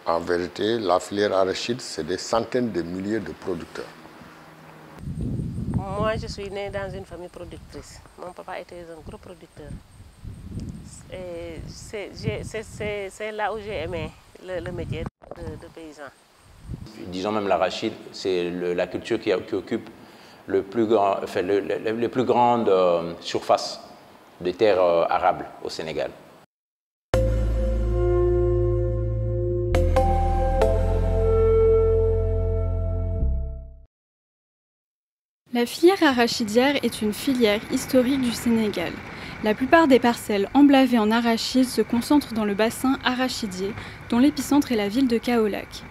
En vérité, la filière arachide, c'est des centaines de milliers de producteurs. Moi, je suis née dans une famille productrice. Mon papa était un gros producteur. C'est là où j'ai aimé le métier de paysan. Disons même l'arachide, c'est la culture qui occupe les plus grandes surfaces de terres arables au Sénégal. La filière arachidière est une filière historique du Sénégal. La plupart des parcelles emblavées en arachide se concentrent dans le bassin arachidier, dont l'épicentre est la ville de Kaolack.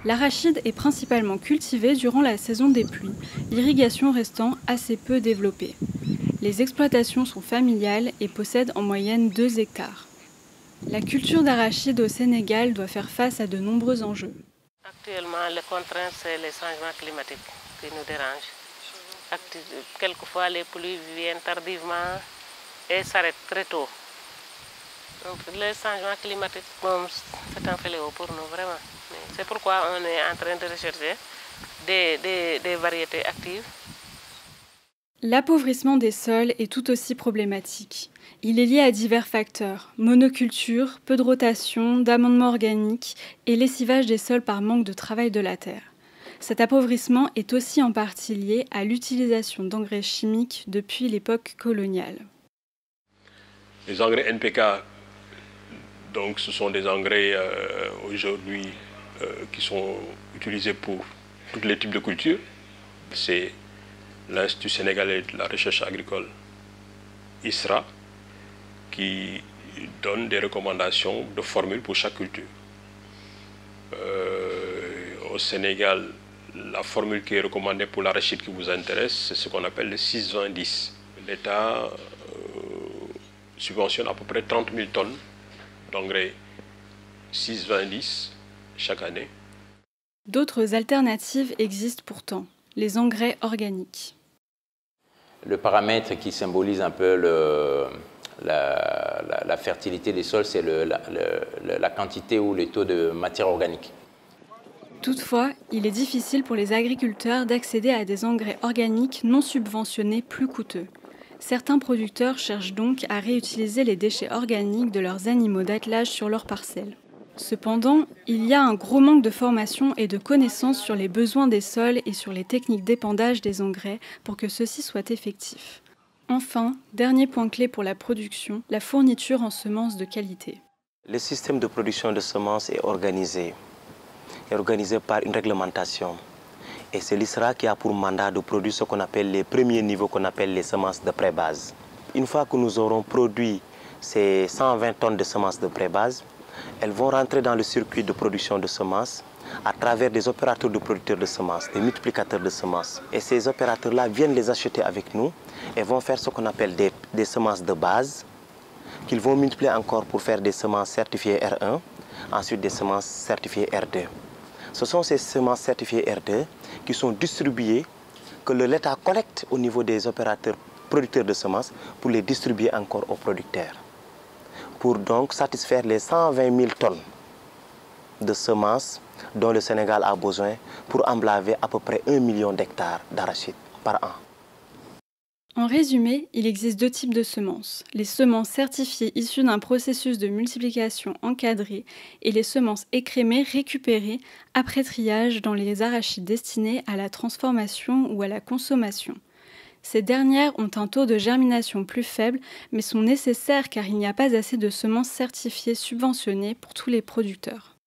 L'arachide est principalement cultivé durant la saison des pluies, l'irrigation restant assez peu développée. Les exploitations sont familiales et possèdent en moyenne 2 hectares. La culture d'arachide au Sénégal doit faire face à de nombreux enjeux. Actuellement, les contraintes, c'est les changements climatiques qui nous dérangent. Quelquefois, les pluies viennent tardivement et s'arrêtent très tôt. Donc, les changements climatiques, c'est un fléau pour nous, vraiment. C'est pourquoi on est en train de rechercher des variétés actives. L'appauvrissement des sols est tout aussi problématique. Il est lié à divers facteurs, monoculture, peu de rotation, d'amendement organique et lessivage des sols par manque de travail de la terre. Cet appauvrissement est aussi en partie lié à l'utilisation d'engrais chimiques depuis l'époque coloniale. Les engrais NPK, donc, ce sont des engrais aujourd'hui qui sont utilisés pour tous les types de cultures. C'est l'Institut sénégalais de la recherche agricole, ISRA, qui donne des recommandations de formules pour chaque culture. Au Sénégal, la formule qui est recommandée pour l'arachide qui vous intéresse, c'est ce qu'on appelle le 6-20-10. L'État subventionne à peu près 30 000 tonnes d'engrais 6-20-10 chaque année. D'autres alternatives existent pourtant, les engrais organiques. Le paramètre qui symbolise un peu la fertilité des sols, c'est la quantité ou le taux de matière organique. Toutefois, il est difficile pour les agriculteurs d'accéder à des engrais organiques non subventionnés plus coûteux. Certains producteurs cherchent donc à réutiliser les déchets organiques de leurs animaux d'attelage sur leurs parcelles. Cependant, il y a un gros manque de formation et de connaissances sur les besoins des sols et sur les techniques d'épandage des engrais pour que ceux-ci soient effectifs. Enfin, dernier point clé pour la production, la fourniture en semences de qualité. Le système de production de semences est organisé par une réglementation. Et c'est l'ISRA qui a pour mandat de produire ce qu'on appelle les premiers niveaux, qu'on appelle les semences de pré-base. Une fois que nous aurons produit ces 120 tonnes de semences de pré-base, elles vont rentrer dans le circuit de production de semences à travers des opérateurs de producteurs de semences, des multiplicateurs de semences. Et ces opérateurs-là viennent les acheter avec nous et vont faire ce qu'on appelle des semences de base, qu'ils vont multiplier encore pour faire des semences certifiées R1, ensuite des semences certifiées R2. Ce sont ces semences certifiées R2 qui sont distribuées, que l'État collecte au niveau des opérateurs producteurs de semences pour les distribuer encore aux producteurs. Pour donc satisfaire les 120 000 tonnes de semences dont le Sénégal a besoin pour emblaver à peu près 1 million d'hectares d'arachides par an. En résumé, il existe 2 types de semences. Les semences certifiées issues d'un processus de multiplication encadré et les semences écrémées récupérées après triage dans les arachides destinés à la transformation ou à la consommation. Ces dernières ont un taux de germination plus faible, mais sont nécessaires car il n'y a pas assez de semences certifiées subventionnées pour tous les producteurs.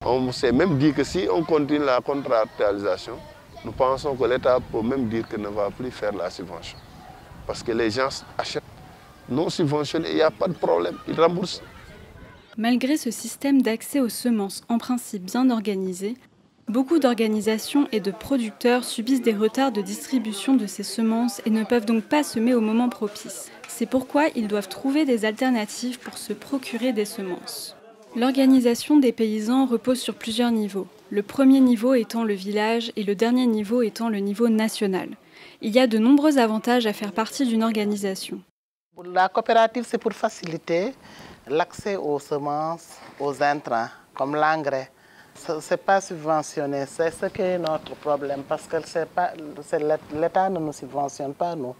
On s'est même dit que si on continue la contractualisation, nous pensons que l'État peut même dire qu'il ne va plus faire la subvention. Parce que les gens achètent non subventionnés, il n'y a pas de problème, ils remboursent. Malgré ce système d'accès aux semences en principe bien organisé, beaucoup d'organisations et de producteurs subissent des retards de distribution de ces semences et ne peuvent donc pas semer au moment propice. C'est pourquoi ils doivent trouver des alternatives pour se procurer des semences. L'organisation des paysans repose sur plusieurs niveaux. Le premier niveau étant le village et le dernier niveau étant le niveau national. Il y a de nombreux avantages à faire partie d'une organisation. La coopérative, c'est pour faciliter l'accès aux semences, aux intrants comme l'engrais. Ce n'est pas subventionné, c'est ce qui est notre problème, parce que l'État ne nous subventionne pas, nous.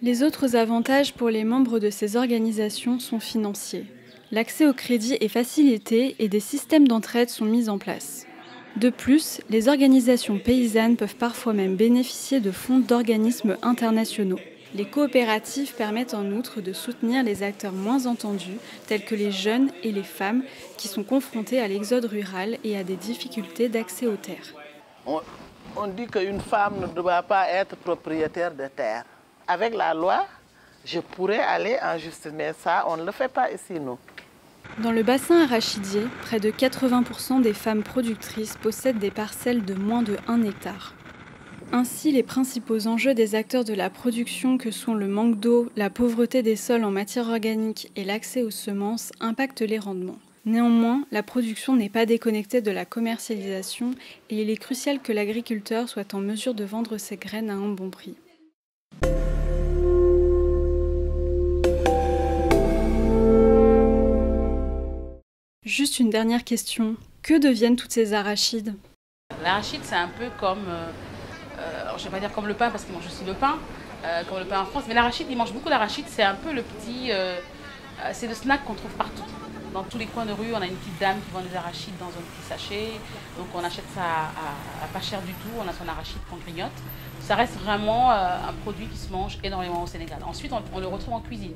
Les autres avantages pour les membres de ces organisations sont financiers. L'accès au crédit est facilité et des systèmes d'entraide sont mis en place. De plus, les organisations paysannes peuvent parfois même bénéficier de fonds d'organismes internationaux. Les coopératives permettent en outre de soutenir les acteurs moins entendus, tels que les jeunes et les femmes, qui sont confrontés à l'exode rural et à des difficultés d'accès aux terres. On dit qu'une femme ne doit pas être propriétaire de terre. Avec la loi, je pourrais aller en justice, mais ça, on ne le fait pas ici, nous. Dans le bassin arachidier, près de 80% des femmes productrices possèdent des parcelles de moins de 1 hectare. Ainsi, les principaux enjeux des acteurs de la production que sont le manque d'eau, la pauvreté des sols en matière organique et l'accès aux semences impactent les rendements. Néanmoins, la production n'est pas déconnectée de la commercialisation et il est crucial que l'agriculteur soit en mesure de vendre ses graines à un bon prix. Juste une dernière question. Que deviennent toutes ces arachides? L'arachide, c'est un peu comme, je ne vais pas dire comme le pain parce qu'ils mangent aussi le pain, comme le pain en France, mais l'arachide, ils mangent beaucoup d'arachide, c'est un peu le petit, c'est le snack qu'on trouve partout. Dans tous les coins de rue, on a une petite dame qui vend des arachides dans un petit sachet, donc on achète ça à pas cher du tout, on a son arachide qu'on grignote. Ça reste vraiment un produit qui se mange énormément au Sénégal. Ensuite, on le retrouve en cuisine.